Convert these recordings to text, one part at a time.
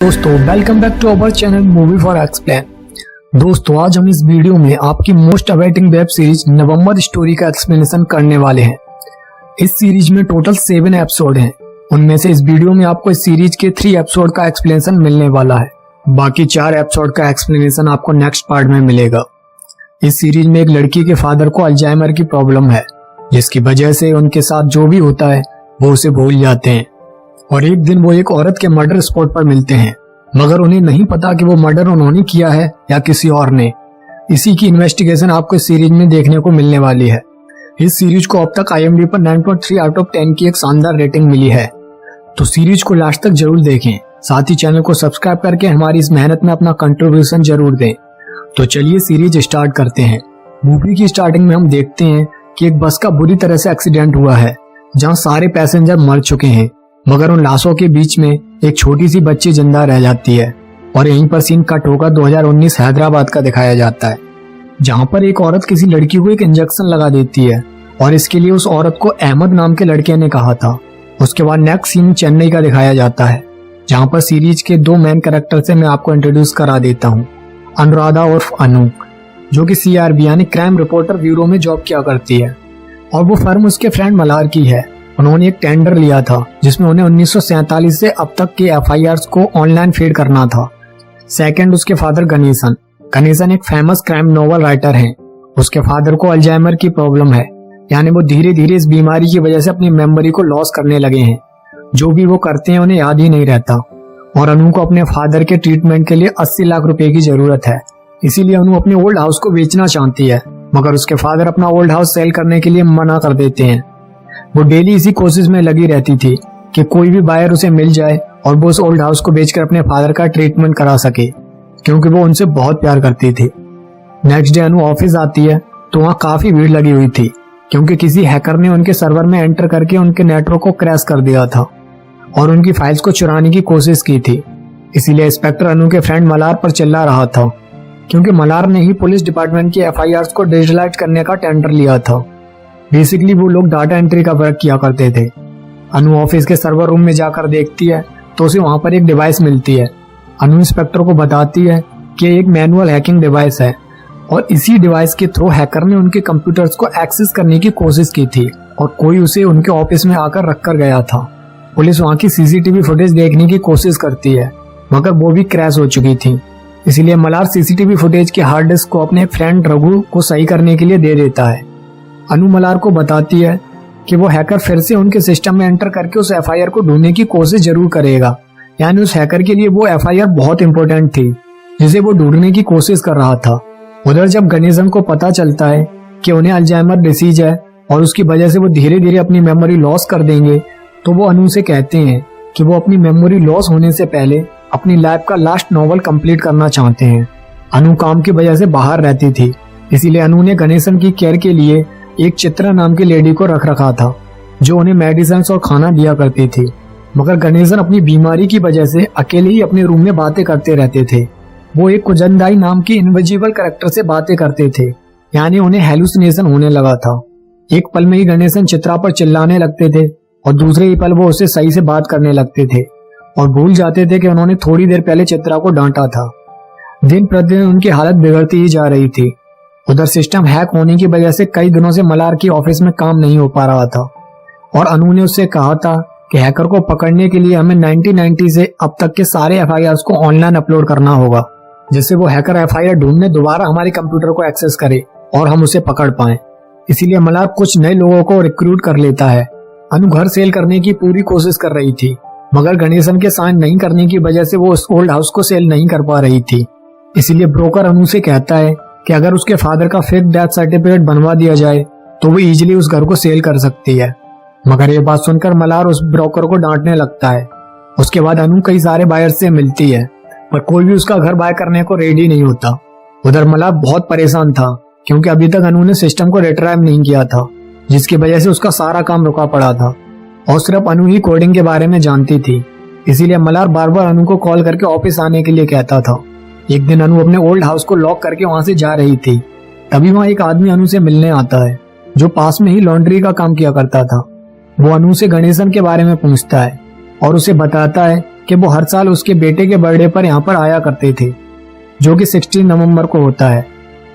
दोस्तों welcome back to our channel movie for explain. दोस्तों आज हम इस वीडियो में आपकी most awaiting web series November story का एक्सप्लेनेशन करने वाले हैं। इस सीरीज में टोटल 7 एपिसोड हैं। उनमें से इस वीडियो में आपको इस सीरीज के 3 एपिसोड का एक्सप्लेनेशन मिलने वाला है। बाकी 4 एपिसोड का एक्सप्लेनेशन आपको नेक्स्ट पार्ट में मिलेगा। इस सीरीज में एक लड़की के फादर को अल्जाइमर की प्रॉब्लम है, जिसकी वजह से उनके साथ जो भी होता है वो उसे भूल जाते हैं। और एक दिन वो एक औरत के मर्डर स्पॉट पर मिलते हैं, मगर उन्हें नहीं पता कि वो मर्डर उन्होंने किया है या किसी और ने। इसी की इन्वेस्टिगेशन आपको इस सीरीज में देखने को मिलने वाली है। इस सीरीज को अब तक IMDb पर 9.3 आउट ऑफ 10 की एक शानदार रेटिंग मिली है, तो सीरीज को लास्ट तक जरूर देखें। साथ ही चैनल को सब्सक्राइब करके हमारी इस मेहनत में अपना कंट्रीब्यूशन जरूर दें। तो चलिए सीरीज स्टार्ट करते हैं। मूवी की स्टार्टिंग में हम देखते हैं कि एक बस का बुरी तरह से एक्सीडेंट हुआ है, जहाँ सारे पैसेंजर मर चुके हैं, मगर उन लाशों के बीच में एक छोटी सी बच्ची जिंदा रह जाती है। और यहीं पर सीन कट होकर 2019 हैदराबाद का दिखाया जाता है, जहां पर एक औरत किसी लड़की को एक इंजेक्शन लगा देती है, और इसके लिए उस औरत को अहमद नाम के लड़के ने कहा था। उसके बाद नेक्स्ट सीन चेन्नई का दिखाया जाता है, जहां पर सीरीज के 2 मेन कैरेक्टर से मैं आपको इंट्रोड्यूस करा देता हूँ। अनुराधा उर्फ अनु, जो कि CRB यानी क्राइम रिपोर्टर ब्यूरो में जॉब किया करती है, और वो फर्म उसके फ्रेंड मलार की है। उन्होंने एक टेंडर लिया था जिसमें उन्हें 1947 से अब तक के FIRs को ऑनलाइन फीड करना था। सेकंड, उसके फादर गणेशन एक फेमस क्राइम नोवेल राइटर हैं। उसके फादर को अल्जाइमर की प्रॉब्लम है, यानी वो धीरे धीरे इस बीमारी की वजह से अपनी मेमोरी को लॉस करने लगे हैं। जो भी वो करते हैं उन्हें याद ही नहीं रहता। और अनु को अपने फादर के ट्रीटमेंट के लिए 80 लाख रुपए की जरूरत है, इसीलिए अनु अपने ओल्ड हाउस को बेचना चाहती है, मगर उसके फादर अपना ओल्ड हाउस सेल करने के लिए मना कर देते हैं। वो डेली इसी कोशिश में लगी रहती थी कि कोई भी बायर उसे मिल जाए और वो उस ओल्ड हाउस को बेचकर अपने फादर का ट्रीटमेंट करा सके, क्योंकि वो उनसे बहुत प्यार करती थी। नेक्स्ट डे अनु ऑफिस आती है तो वहाँ काफी भीड़ लगी हुई थी, क्योंकि किसी हैकर ने उनके सर्वर में एंटर करके उनके नेटवर्क को क्रैश कर दिया था और उनकी फाइल्स को चुराने की कोशिश की थी। इसीलिए इंस्पेक्टर अनु के फ्रेंड मलार पर चिल्ला रहा था, क्योंकि मलार ने ही पुलिस डिपार्टमेंट की FIRs को डिजिटलाइज करने का टेंडर लिया था। बेसिकली वो लोग डाटा एंट्री का वर्क किया करते थे। अनु ऑफिस के सर्वर रूम में जाकर देखती है तो उसे वहां पर एक डिवाइस मिलती है। अनु इंस्पेक्टर को बताती है कि एक मैनुअल हैकिंग डिवाइस है, और इसी डिवाइस के थ्रू हैकर ने उनके कंप्यूटर्स को एक्सेस करने की कोशिश की थी, और कोई उसे उनके ऑफिस में आकर रख कर गया था। पुलिस वहां की CCTV फुटेज देखने की कोशिश करती है, मगर वो भी क्रैश हो चुकी थी। इसलिए मलार CCTV फुटेज के हार्ड डिस्क को अपने फ्रेंड रघु को सही करने के लिए दे देता है। अनु मलार को बताती है कि वो हैकर फिर से उनके सिस्टम में एंटर करके उस FIR को ढूंढने की कोशिश जरूर करेगा, यानी उस हैकर के लिए वो FIR बहुत इंपॉर्टेंट थी जिसे वो ढूंढने की कोशिश कर रहा था। उधर जब गणेशन को पता चलता है कि उन्हें अल्जाइमर डिसीज है और उसकी वजह से वो धीरे धीरे अपनी मेमोरी लॉस कर देंगे, तो वो अनु से कहते हैं कि वो अपनी मेमोरी लॉस होने से पहले अपनी लाइफ का लास्ट नॉवल कंप्लीट करना चाहते हैं। अनु काम की वजह से बाहर रहती थी, इसीलिए अनु ने गणेशन की केयर के लिए एक चित्रा नाम की लेडी को रख रखा था, जो उन्हें मेडिसिन और खाना दिया करती थी। मगर गणेशन अपनी बीमारी की वजह से अकेले ही अपने रूम में बातें करते रहते थे। वो एक कुजंदाई नाम की इनविजिबल कैरेक्टर से बातें करते थे, यानी उन्हें हेलुसिनेशन होने लगा था। एक पल में ही गणेशन चित्रा पर चिल्लाने लगते थे, और दूसरे ही पल वो उससे सही से बात करने लगते थे और भूल जाते थे कि उन्होंने थोड़ी देर पहले चित्रा को डांटा था। दिन प्रतिदिन उनकी हालत बिगड़ती ही जा रही थी। उधर सिस्टम हैक होने की वजह से कई दिनों से मलार की ऑफिस में काम नहीं हो पा रहा था, और अनु ने उससे कहा था कि हैकर को पकड़ने के लिए हमें 1990 से अब तक के सारे FIRs को ऑनलाइन अपलोड करना होगा, जिससे वो हैकर FIR ढूंढने दोबारा हमारे कंप्यूटर को एक्सेस करे और हम उसे पकड़ पाएं। इसीलिए मलार कुछ नए लोगों को रिक्रूट कर लेता है। अनु घर सेल करने की पूरी कोशिश कर रही थी, मगर गणेशन के साइन नहीं करने की वजह से वो उस ओल्ड हाउस को सेल नहीं कर पा रही थी। इसीलिए ब्रोकर अनु से कहता है कि अगर उसके फादर का फेक डेथ सर्टिफिकेट बनवा दिया जाए तो वो इजीली उस घर को सेल कर सकती है। मगर ये बात सुनकर मलार उस ब्रोकर को डांटने लगता है। उसके बाद अनु कई सारे बायर्स से मिलती है, पर कोई भी उसका घर बाय करने को रेडी नहीं होता। उधर मलार बहुत परेशान था, क्योंकि अभी तक अनु ने सिस्टम को रिट्राइव नहीं किया था, जिसकी वजह से उसका सारा काम रुका पड़ा था, और सिर्फ अनु ही कोडिंग के बारे में जानती थी। इसीलिए मलार बार बार अनु को कॉल करके ऑफिस आने के लिए कहता था। एक दिन अनु अपने ओल्ड हाउस को लॉक करके वहां से जा रही थी, तभी वहां एक आदमी अनु से मिलने आता है, जो पास में ही लॉन्ड्री का काम किया करता था। वो अनु से गणेशन के बारे में पूछता है और उसे बताता है कि वो हर साल उसके बेटे के बर्थडे पर यहाँ पर आया करते थे, जो कि 16 नवंबर को होता है।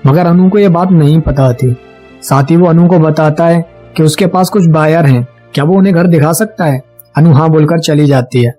मगर अनु को ये बात नहीं पता थी। साथ ही वो अनु को बताता है कि उसके पास कुछ बायर हैं, क्या वो उन्हें घर दिखा सकता है। अनु हाँ बोलकर चली जाती है।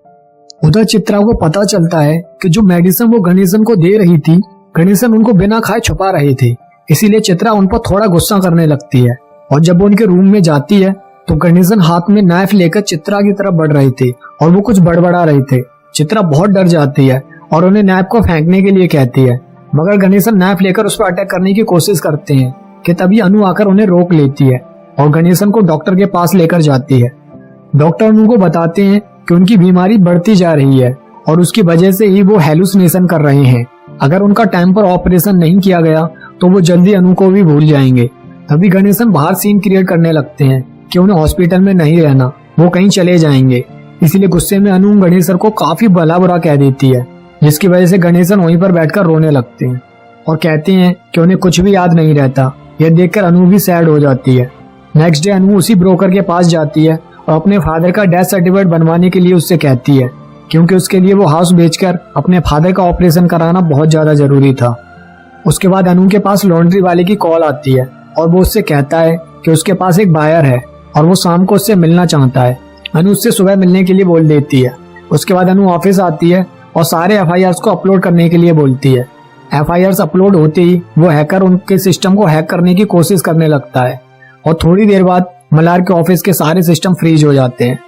उधर चित्रा को पता चलता है कि जो मेडिसिन वो गणेशन को दे रही थी, गणेशन उनको बिना खाए छुपा रहे थे। इसीलिए चित्रा उन पर थोड़ा गुस्सा करने लगती है और जब वो उनके रूम में जाती है तो गणेशन हाथ में नाइफ लेकर चित्रा की तरफ बढ़ रहे थे और वो कुछ बड़बड़ा रहे थे। चित्रा बहुत डर जाती है और उन्हें नाइफ को फेंकने के लिए कहती है, मगर गणेशन नाइफ लेकर उस पर अटैक करने की कोशिश करते हैं कि तभी अनु आकर उन्हें रोक लेती है और गणेशन को डॉक्टर के पास लेकर जाती है। डॉक्टर अनु को बताते हैं कि उनकी बीमारी बढ़ती जा रही है और उसकी वजह से ही वो हेलुसिनेशन कर रहे हैं। अगर उनका टाइम पर ऑपरेशन नहीं किया गया तो वो जल्दी अनु को भी भूल जाएंगे। तभी गणेशन बाहर सीन क्रिएट करने लगते हैं कि उन्हें हॉस्पिटल में नहीं रहना, वो कहीं चले जाएंगे। इसीलिए गुस्से में अनु गणेशन को काफी भला बुरा कह देती है, जिसकी वजह से गणेशन वहीं पर बैठकर रोने लगते हैं और कहते हैं कि उन्हें कुछ भी याद नहीं रहता। यह देखकर अनु भी सैड हो जाती है। नेक्स्ट डे अनु उसी ब्रोकर के पास जाती है और अपने फादर का डेथ सर्टिफिकेट बनवाने के लिए उससे कहती है, क्योंकि उसके लिए वो हाउस बेचकर अपने फादर का ऑपरेशन कराना बहुत ज्यादा जरूरी था। उसके बाद अनु के पास लॉन्ड्री वाले की कॉल आती है और वो उससे कहता है कि उसके पास एक बायर है और वो शाम को उससे मिलना चाहता है। अनु उससे सुबह मिलने के लिए बोल देती है। उसके बाद अनु ऑफिस आती है और सारे FIRs को अपलोड करने के लिए बोलती है। FIRs अपलोड होते ही वो हैकर उनके सिस्टम को हैक करने की कोशिश करने लगता है और थोड़ी देर बाद मलार के ऑफिस के सारे सिस्टम फ्रीज हो जाते हैं।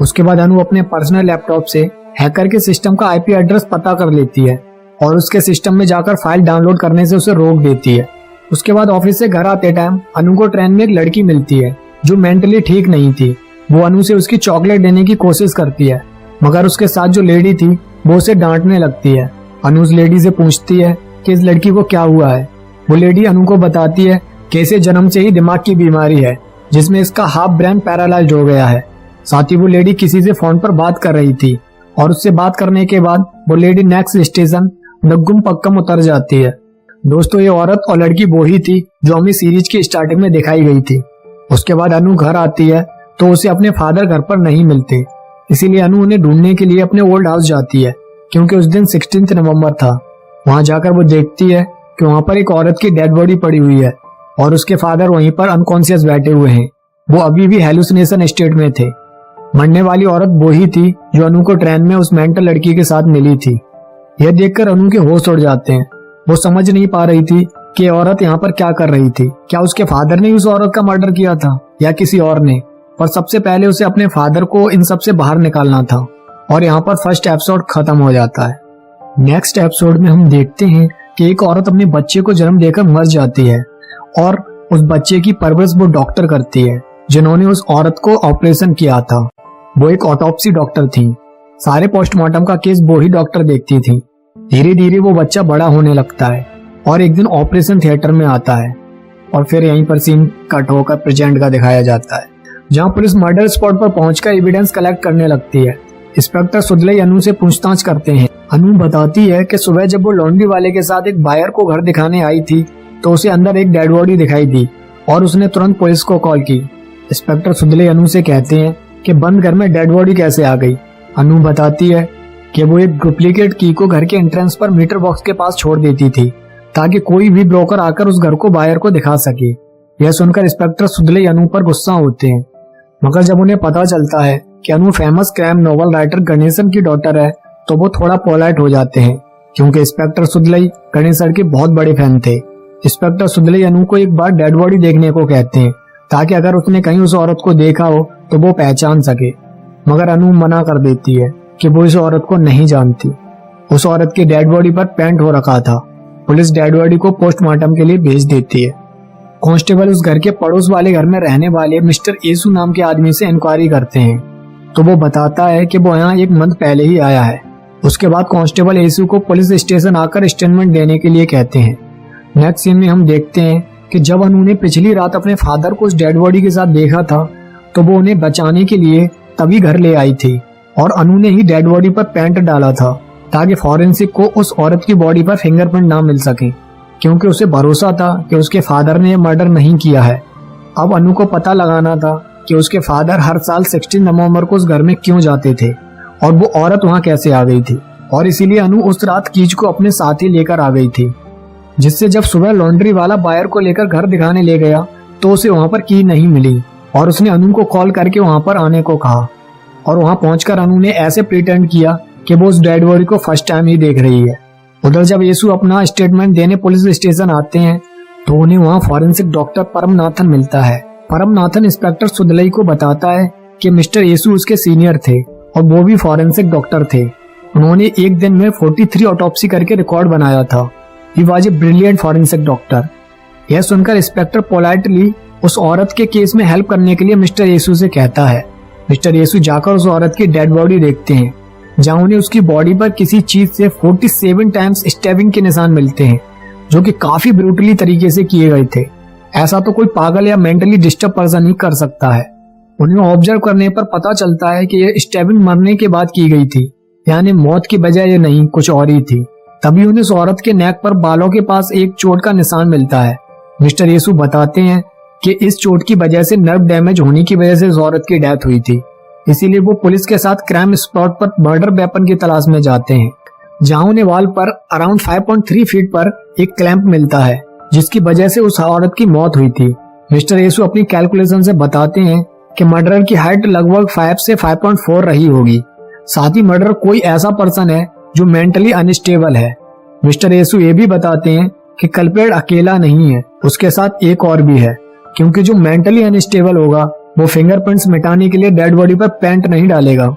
उसके बाद अनु अपने पर्सनल लैपटॉप से हैकर के सिस्टम का IP एड्रेस पता कर लेती है और उसके सिस्टम में जाकर फाइल डाउनलोड करने से उसे रोक देती है। उसके बाद ऑफिस से घर आते टाइम अनु को ट्रेन में एक लड़की मिलती है जो मेंटली ठीक नहीं थी। वो अनु से उसकी चॉकलेट देने की कोशिश करती है, मगर उसके साथ जो लेडी थी वो उसे डांटने लगती है। अनु उस लेडी से पूछती है कि इस लड़की को क्या हुआ है। वो लेडी अनु को बताती है कि इसे जन्म से ही दिमाग की बीमारी है, जिसमें इसका हाफ ब्रेन पैरालाइज्ड हो गया है। साथ ही वो लेडी किसी से फोन पर बात कर रही थी और उससे बात करने के बाद वो लेडी नेक्स्ट स्टेशन नग्गुम पक्कम उतर जाती है। दोस्तों, ये औरत और लड़की वो ही थी जो हमें सीरीज की स्टार्टिंग में दिखाई गई थी। उसके बाद अनु घर आती है तो उसे अपने फादर घर पर नहीं मिलते, इसीलिए अनु उन्हें ढूंढने के लिए अपने ओल्ड हाउस जाती है, क्योंकि उस दिन 16 नवंबर था। वहां जाकर वो देखती है कि वहां पर एक औरत की डेड बॉडी पड़ी हुई है और उसके फादर वहीं पर अनकॉन्शियस बैठे हुए हैं। वो अभी भी हेलुसिनेशन स्टेट में थे। मरने वाली औरत वो ही थी जो अनु को ट्रेन में उस मेंटल लड़की के साथ मिली थी। यह देखकर अनु के होश उड़ जाते हैं। वो समझ नहीं पा रही थी कि ये औरत यहाँ पर क्या कर रही थी। क्या उसके फादर ने उस औरत का मर्डर किया था या किसी और ने? पर सबसे पहले उसे अपने फादर को इन सब से बाहर निकालना था। और यहाँ पर फर्स्ट एपिसोड खत्म हो जाता है। नेक्स्ट एपिसोड में हम देखते हैं कि एक औरत अपने बच्चे को जन्म देकर मर जाती है और उस बच्चे की परवरिश वो डॉक्टर करती है जिन्होंने उस औरत को ऑपरेशन किया था। वो एक ऑटोप्सी डॉक्टर थी। सारे पोस्टमार्टम का केस वो ही डॉक्टर देखती थी। धीरे धीरे वो बच्चा बड़ा होने लगता है और एक दिन ऑपरेशन थिएटर में आता है और फिर यहीं पर सीन कट होकर प्रेजेंट का दिखाया जाता है, जहां पुलिस मर्डर स्पॉट पर पहुंचकर एविडेंस कलेक्ट करने लगती है। इंस्पेक्टर सुदलई अनु से पूछताछ करते हैं। अनु बताती है कि सुबह जब वो लॉन्ड्री वाले के साथ एक बायर को घर दिखाने आई थी तो उसे अंदर एक डेड बॉडी दिखाई दी और उसने तुरंत पुलिस को कॉल की। इंस्पेक्टर सुदलई अनु से कहते हैं कि बंद घर में डेड बॉडी कैसे आ गई। अनु बताती है कि वो एक डुप्लीकेट की को घर के एंट्रेंस पर मीटर बॉक्स के पास छोड़ देती थी ताकि कोई भी ब्रोकर आकर उस घर को बायर को दिखा सके। यह सुनकर इंस्पेक्टर सुदलई अनु पर गुस्सा होते हैं, मगर जब उन्हें पता चलता है कि Anu famous crime novel writer Ganeshan की डॉटर है तो वो थोड़ा पोलाइट हो जाते हैं, क्योंकि इंस्पेक्टर सुदलई गणेशन के बहुत बड़े फैन थे। इंस्पेक्टर सुदलई अनु को एक बार डेड बॉडी देखने को कहते हैं ताकि अगर उसने कहीं उस औरत को देखा हो तो वो पहचान सके, मगर अनु मना कर देती है कि वो इस औरत को नहीं जानती। उस औरत की डेड बॉडी पर पेंट हो रखा था। पुलिस डेड बॉडी को पोस्टमार्टम के लिए भेज देती है। कांस्टेबल उस घर के पड़ोस वाले घर में रहने वाले मिस्टर येसु नाम के आदमी से इंक्वायरी करते हैं तो वो बताता है कि वो यहाँ एक मंथ पहले ही आया है। उसके बाद कांस्टेबल येसु को पुलिस स्टेशन आकर स्टेटमेंट देने के लिए कहते हैं। नेक्स्ट सीन में हम देखते हैं कि जब अनु ने पिछली रात अपने फादर को उस डेड बॉडी के साथ देखा था तो वो उन्हें बचाने के लिए तभी घर ले आई थी और अनु ने ही डेड बॉडी पर पेंट डाला था ताकि फॉरेंसिक को उस औरत की बॉडी पर फिंगरप्रिंट ना मिल सके, क्योंकि उसे भरोसा था कि उसके फादर ने यह मर्डर नहीं किया है। अब अनु को पता लगाना था कि उसके फादर हर साल 16 नवंबर को उस घर में क्यों जाते थे और वो औरत वहाँ कैसे आ गई थी, और इसीलिए अनु उस रात कीज को अपने साथ ही लेकर आ गई थी, जिससे जब सुबह लॉन्ड्री वाला बायर को लेकर घर दिखाने ले गया तो उसे वहाँ पर की नहीं मिली और उसने अनु को कॉल करके वहाँ पर आने को कहा। और वहाँ पहुंचकर अनु ने ऐसे प्रिटेंड किया कि वो उस डेड बॉडी को फर्स्ट टाइम ही देख रही है। उधर जब येसु अपना स्टेटमेंट देने पुलिस स्टेशन आते हैं तो उन्हें वहाँ फॉरेंसिक डॉक्टर परमनाथन मिलता है। परमनाथन इंस्पेक्टर सुदलई को बताता है कि मिस्टर येसु उसके सीनियर थे और वो भी फॉरेंसिक डॉक्टर थे। उन्होंने एक दिन में 43 ऑटोप्सी करके रिकॉर्ड बनाया था। He was a brilliant forensic doctor. यह सुनकर इंस्पेक्टर पोलाइटली उस औरत के केस में हेल्प करने के लिए मिस्टर येसु से कहता है। मिस्टर येसु जाकर उस औरत की डेड बॉडी देखते हैं, जहां उन्हें उसकी बॉडी पर किसी चीज से 47 टाइम्स स्टैबिंग के निशान मिलते हैं, जो कि काफी ब्रूटली तरीके से किए गए थे। ऐसा तो कोई पागल या मेंटली डिस्टर्ब पर्सन ही कर सकता है। उन्हें ऑब्जर्व करने पर पता चलता है कि यह स्टैबिंग मरने के बाद की गई थी, यानी मौत की वजह ये नहीं कुछ और ही थी। तभी उन्हें उस औरत के नेक पर बालों के पास एक चोट का निशान मिलता है। मिस्टर येसु बताते हैं कि इस चोट की वजह से नर्व डैमेज होने की वजह से उस औरत की डेथ हुई थी। इसीलिए वो पुलिस के साथ क्राइम स्पॉट पर मर्डर वेपन की तलाश में जाते हैं, जहां उन्हें वॉल पर अराउंड 5.3 फीट पर एक क्लैंप मिलता है, जिसकी वजह से उस औरत की मौत हुई थी। मिस्टर येसु अपनी कैलकुलेशन से बताते हैं कि मर्डरर की हाइट लगभग 5 से 5.4 रही होगी। साथ ही मर्डरर कोई ऐसा पर्सन है जो मेंटली अनस्टेबल है। मिस्टर येसु ये भी बताते हैं कि कल्प्रेट अकेला नहीं है, उसके साथ एक और भी है, क्योंकि जो मेंटली अनस्टेबल होगा वो फिंगरप्रिंट्स मिटाने के लिए डेड बॉडी पर पेंट नहीं डालेगा।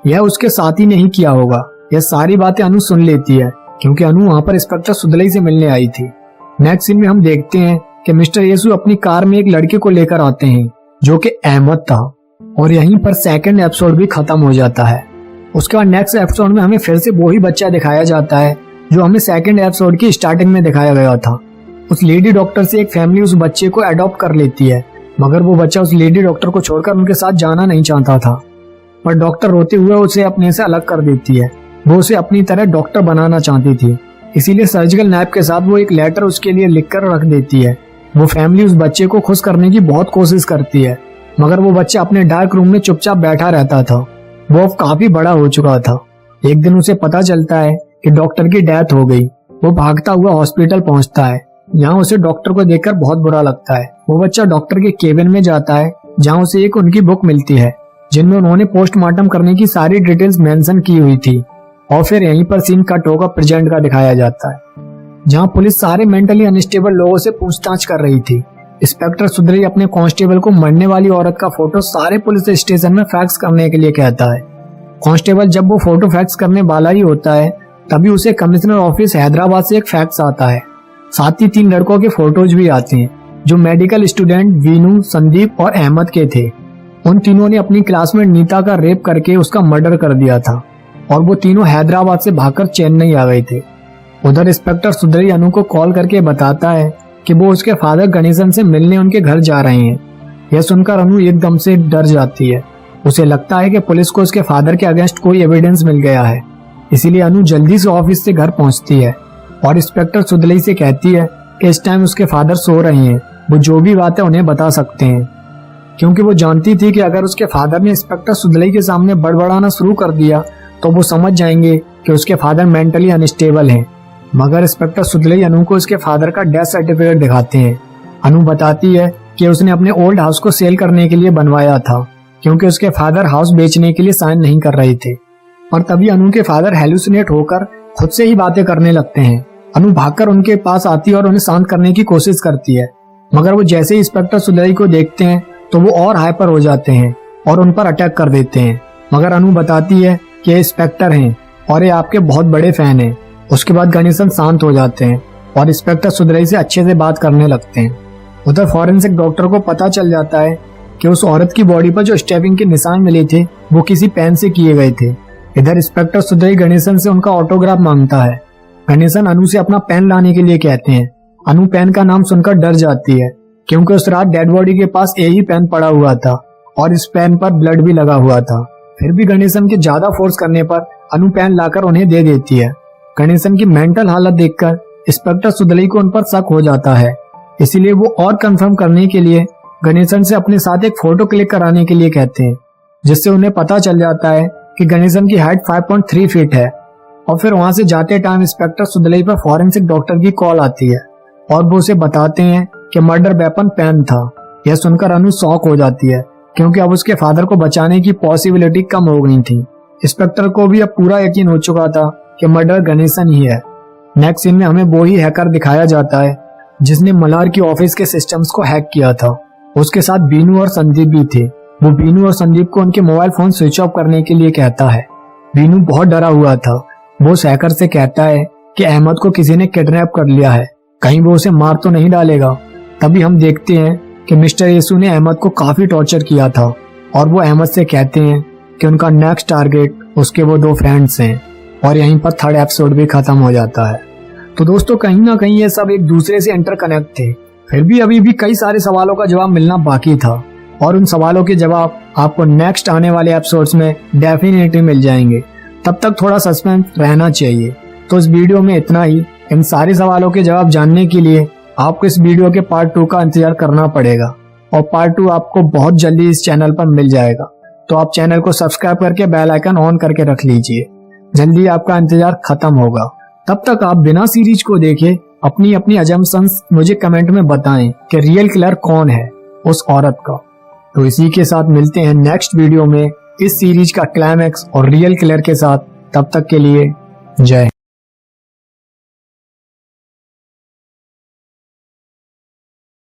यह उसके साथी ने ही किया होगा। यह सारी बातें अनु सुन लेती है, क्योंकि अनु वहाँ पर इंस्पेक्टर सुदलई से मिलने आई थी। नेक्स्ट सीन में हम देखते हैं कि मिस्टर येसु अपनी कार में एक लड़के को लेकर आते हैं, जो कि अहमद था, और यहीं पर सेकंड एपिसोड भी खत्म हो जाता है। उसके बाद नेक्स्ट एपिसोड में हमें फिर से वही बच्चा दिखाया जाता है जो हमें सेकंड एपिसोड की स्टार्टिंग में दिखाया गया था। उस लेडी डॉक्टर से एक फैमिली उस बच्चे को अडॉप्ट कर लेती है, मगर वो बच्चा उस लेडी डॉक्टर को छोड़कर उनके साथ जाना नहीं चाहता था, पर डॉक्टर रोते हुए उसे अपने से अलग कर देती है। वो उसे अपनी तरह डॉक्टर बनाना चाहती थी, इसीलिए सर्जिकल नाइफ के साथ वो एक लेटर उसके लिए लिखकर रख देती है। वो फैमिली उस बच्चे को खुश करने की बहुत कोशिश करती है, मगर वो बच्चा अपने डार्क रूम में चुपचाप बैठा रहता था। वो अब काफी बड़ा हो चुका था। एक दिन उसे पता चलता है कि डॉक्टर की डेथ हो गई। वो भागता हुआ हॉस्पिटल पहुंचता है। यहाँ उसे डॉक्टर को देखकर बहुत बुरा लगता है। वो बच्चा डॉक्टर के केबिन में जाता है, जहाँ उसे एक उनकी बुक मिलती है, जिनमें उन्होंने पोस्टमार्टम करने की सारी डिटेल्स मेंशन की हुई थी। और फिर यहीं पर सीन कट होकर प्रेजेंट का दिखाया जाता है, जहाँ पुलिस सारे मेंटली अनस्टेबल लोगों से पूछताछ कर रही थी। इंस्पेक्टर सुदलई अपने कांस्टेबल को मरने वाली औरत का फोटो सारे पुलिस स्टेशन में फैक्स करने के लिए कहता है। कांस्टेबल जब वो फोटो फैक्स करने वाला ही होता है, तभी उसे कमिश्नर ऑफिस हैदराबाद से एक फैक्स आता है। साथ ही 3 लड़कों के फोटोज भी आते हैं, जो मेडिकल स्टूडेंट वीनू, संदीप और अहमद के थे। उन तीनों ने अपनी क्लासमेट नीता का रेप करके उसका मर्डर कर दिया था, और वो तीनों हैदराबाद से भागकर चेन्नई आ गए थे। उधर इंस्पेक्टर सुदलई अनु को कॉल करके बताता है कि वो उसके फादर गणेशन से मिलने उनके घर जा रहे हैं। यह सुनकर अनु एकदम से डर जाती है। उसे लगता है कि पुलिस को उसके फादर के अगेंस्ट कोई एविडेंस मिल गया है, इसीलिए अनु जल्दी से ऑफिस से घर पहुंचती है और इंस्पेक्टर सुदलई से कहती है कि इस टाइम उसके फादर सो रहे हैं, वो जो भी बात है उन्हें बता सकते हैं। क्योंकि वो जानती थी कि अगर उसके फादर ने इंस्पेक्टर सुदलई के सामने बड़बड़ाना शुरू कर दिया तो वो समझ जाएंगे कि उसके फादर मेंटली अनस्टेबल हैं। मगर इंस्पेक्टर सुदलई अनु को उसके फादर का डेथ सर्टिफिकेट दिखाते हैं। अनु बताती है कि उसने अपने ओल्ड हाउस को सेल करने के लिए बनवाया था, क्योंकि उसके फादर हाउस बेचने के लिए साइन नहीं कर रहे थे। और तभी अनु के फादर हेलुसिनेट होकर खुद से ही बातें करने लगते हैं। अनु भागकर उनके पास आती है और उन्हें शांत करने की कोशिश करती है, मगर वो जैसे ही इंस्पेक्टर सुदलई को देखते हैं तो वो और हाइपर हो जाते हैं और उन पर अटैक कर देते हैं। मगर अनु बताती है कि ये इंस्पेक्टर हैं और ये आपके बहुत बड़े फैन हैं। उसके बाद गणेशन शांत हो जाते हैं और इंस्पेक्टर सुदलई से अच्छे से बात करने लगते हैं। उधर फॉरेंसिक डॉक्टर को पता चल जाता है कि उस औरत की बॉडी पर जो स्टैबिंग के निशान मिले थे वो किसी पेन से किए गए थे। इधर इंस्पेक्टर सुदलई गणेशन से उनका ऑटोग्राफ मांगता है। गणेशन अनु से अपना पेन लाने के लिए कहते हैं। अनु पेन का नाम सुनकर डर जाती है, क्योंकि उस रात डेड बॉडी के पास यही पेन पड़ा हुआ था और इस पेन पर ब्लड भी लगा हुआ था। फिर भी गणेशन के ज्यादा फोर्स करने पर अनु पेन लाकर उन्हें दे देती है। गणेशन की मेंटल हालत देखकर इंस्पेक्टर सुदलई को उन पर शक हो जाता है, इसीलिए वो और कंफर्म करने के लिए गणेशन से अपने साथ एक फोटो क्लिक कराने के लिए कहते हैं, जिससे उन्हें पता चल जाता है कि गणेशन की हाइट 5.3 फीट है। और फिर वहां से जाते टाइम इंस्पेक्टर सुदलई पर फॉरेंसिक डॉक्टर की कॉल आती है और वो उसे बताते हैं कि मर्डर वेपन पेन था। यह सुनकर अनु शॉक हो जाती है क्योंकि अब उसके फादर को बचाने की पॉसिबिलिटी कम हो गई थी। इंस्पेक्टर को भी अब पूरा यकीन हो चुका था कि मर्डर गणेशन ही है। नेक्स्ट सीन में हमें वो ही हैकर दिखाया जाता है जिसने मल्हार की ऑफिस के सिस्टम्स को हैक किया था। उसके साथ बीनू और संदीप भी थे। वो बीनू और संदीप को उनके मोबाइल फोन स्विच ऑफ करने के लिए कहता है। बीनू बहुत डरा हुआ था। वो उस हैकर से कहता है कि अहमद को किसी ने किडनैप कर लिया है, कहीं वो उसे मार तो नहीं डालेगा। तभी हम देखते हैं कि मिस्टर येसु ने अहमद को काफी टॉर्चर किया था और वो अहमद से कहते हैं कि उनका नेक्स्ट टारगेट उसके वो 2 फ्रेंड्स हैं। और यहीं पर 3rd एपिसोड भी खत्म हो जाता है। तो दोस्तों कहीं ना कहीं ये सब एक दूसरे से इंटरकनेक्ट थे। फिर भी अभी भी कई सारे सवालों का जवाब मिलना बाकी था और उन सवालों के जवाब आपको नेक्स्ट आने वाले एपिसोड्स में डेफिनेटली मिल जाएंगे। तब तक थोड़ा सस्पेंस रहना चाहिए। तो इस वीडियो में इतना ही। इन सारे सवालों के जवाब जानने के लिए आपको इस वीडियो के पार्ट 2 का इंतजार करना पड़ेगा और पार्ट 2 आपको बहुत जल्दी इस चैनल पर मिल जाएगा। तो आप चैनल को सब्सक्राइब करके बेल आइकन ऑन करके रख लीजिए। जल्दी आपका इंतजार खत्म होगा। तब तक आप बिना सीरीज को देखे अपनी अपनी अजम्पशंस मुझे कमेंट में बताएं कि रियल किलर कौन है उस औरत का। तो इसी के साथ मिलते हैं नेक्स्ट वीडियो में इस सीरीज का क्लाइमैक्स और रियल किलर के साथ। तब तक के लिए जय।